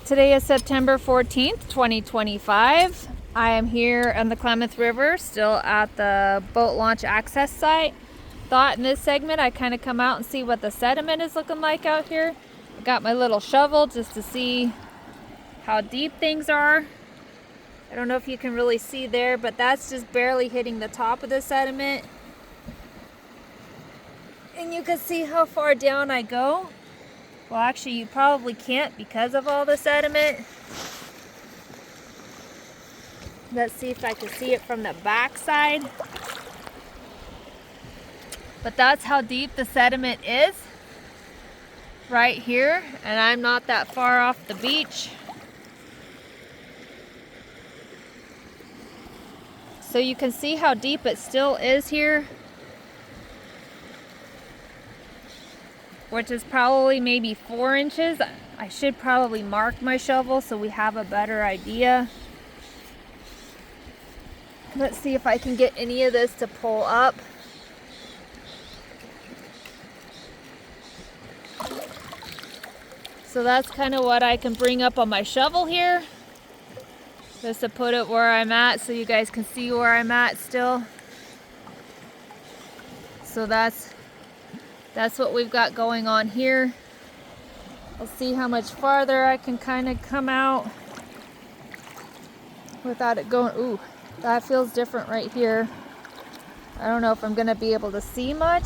Today is September 14th, 2025. I am here on the Klamath River, still at the boat launch access site. Thought in this segment I'd kind of come out and see what the sediment is looking like out here. I got my little shovel just to see how deep things are. I don't know if you can really see there, but that's just barely hitting the top of the sediment. And you can see how far down I go. Well, actually, you probably can't because of all the sediment. Let's see if I can see it from the back side. But that's how deep the sediment is right here. And I'm not that far off the beach. So you can see how deep it still is here, which is probably maybe 4 inches. I should probably mark my shovel so we have a better idea. Let's see if I can get any of this to pull up. So that's kind of what I can bring up on my shovel here, just to put it where I'm at so you guys can see where I'm at still. So that's what we've got going on here. I'll see how much farther I can kind of come out without it going. Ooh, that feels different right here. I don't know if I'm gonna be able to see much.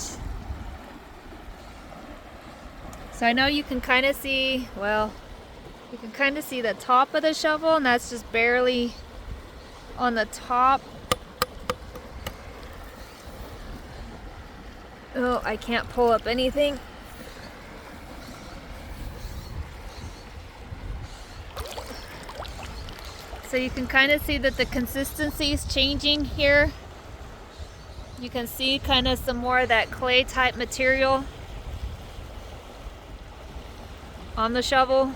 So I know you can kind of see, well, you can kind of see the top of the shovel, and that's just barely on the top. Oh, I can't pull up anything. So you can kind of see that the consistency is changing here. You can see kind of some more of that clay type material on the shovel.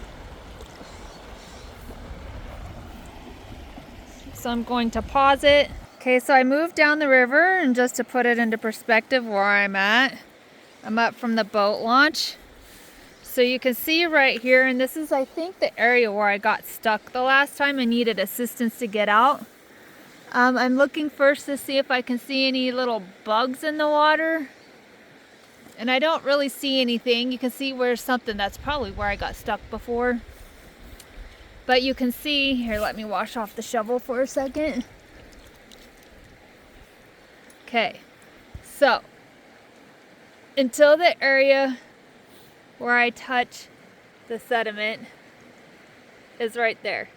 So I'm going to pause it. Okay, so I moved down the river, and just to put it into perspective where I'm at, I'm up from the boat launch. So you can see right here, and this is I think the area where I got stuck the last time and needed assistance to get out. I'm looking first to see if I can see any little bugs in the water. And I don't really see anything. You can see where's something, that's probably where I got stuck before. But you can see, here, let me wash off the shovel for a second. Okay, so until the area where I touch the sediment is right there.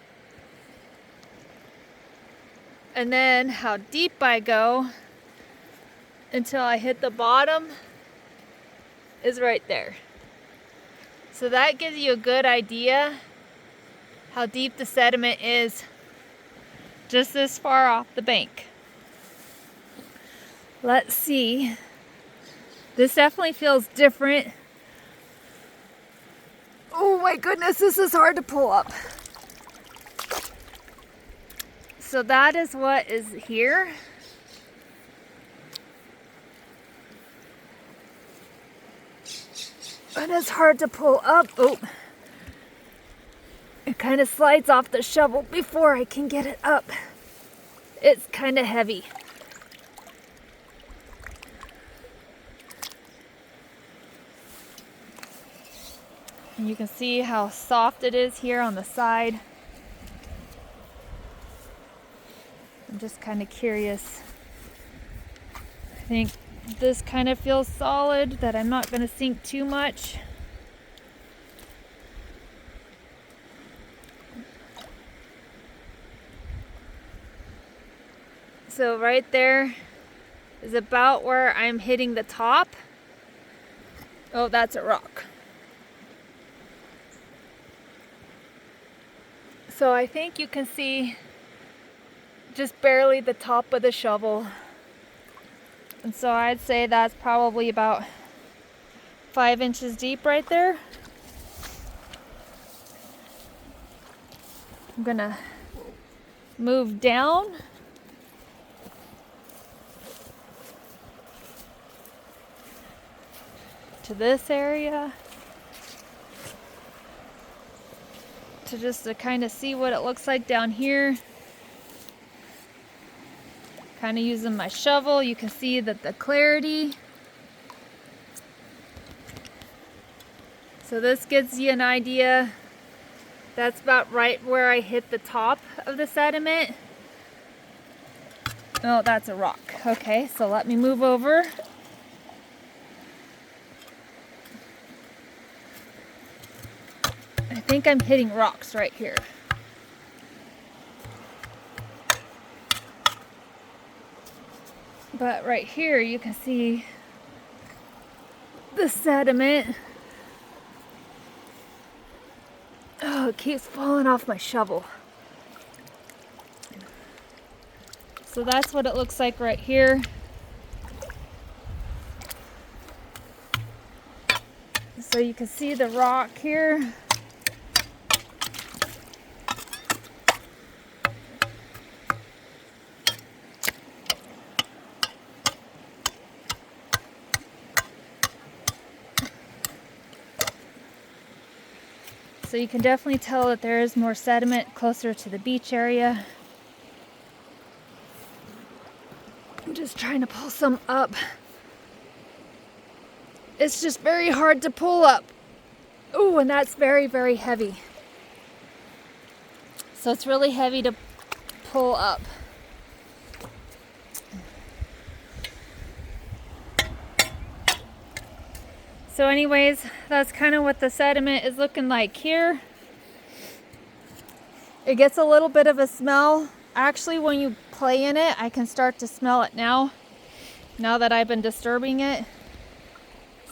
And then how deep I go until I hit the bottom is right there. So that gives you a good idea how deep the sediment is just this far off the bank. Let's see. This definitely feels different. Oh my goodness, this is hard to pull up. So that is what is here. And it's hard to pull up. Oh, it kind of slides off the shovel before I can get it up. It's kind of heavy. And you can see how soft it is here on the side. I'm just kind of curious. I think this kind of feels solid, that I'm not going to sink too much. So right there is about where I'm hitting the top. Oh, that's a rock. So I think you can see just barely the top of the shovel. And so I'd say that's probably about 5 inches deep right there. I'm gonna move down. To this area. to kind of see what it looks like down here. Kind of using my shovel, you can see that the clarity. So this gives you an idea. That's about right where I hit the top of the sediment. Oh, that's a rock. Okay, so let me move over. I think I'm hitting rocks right here. But right here you can see the sediment. Oh, it keeps falling off my shovel. So that's what it looks like right here. So you can see the rock here. So you can definitely tell that there is more sediment closer to the beach area. I'm just trying to pull some up. It's just very hard to pull up. Ooh, and that's very, very heavy. So it's really heavy to pull up. So anyways, that's kind of what the sediment is looking like here. It gets a little bit of a smell. Actually, when you play in it, I can start to smell it now that I've been disturbing it.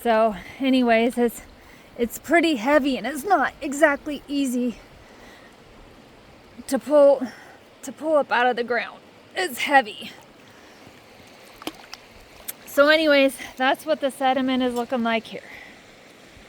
So anyways, it's pretty heavy and it's not exactly easy to pull up out of the ground. It's heavy. So anyways, that's what the sediment is looking like here.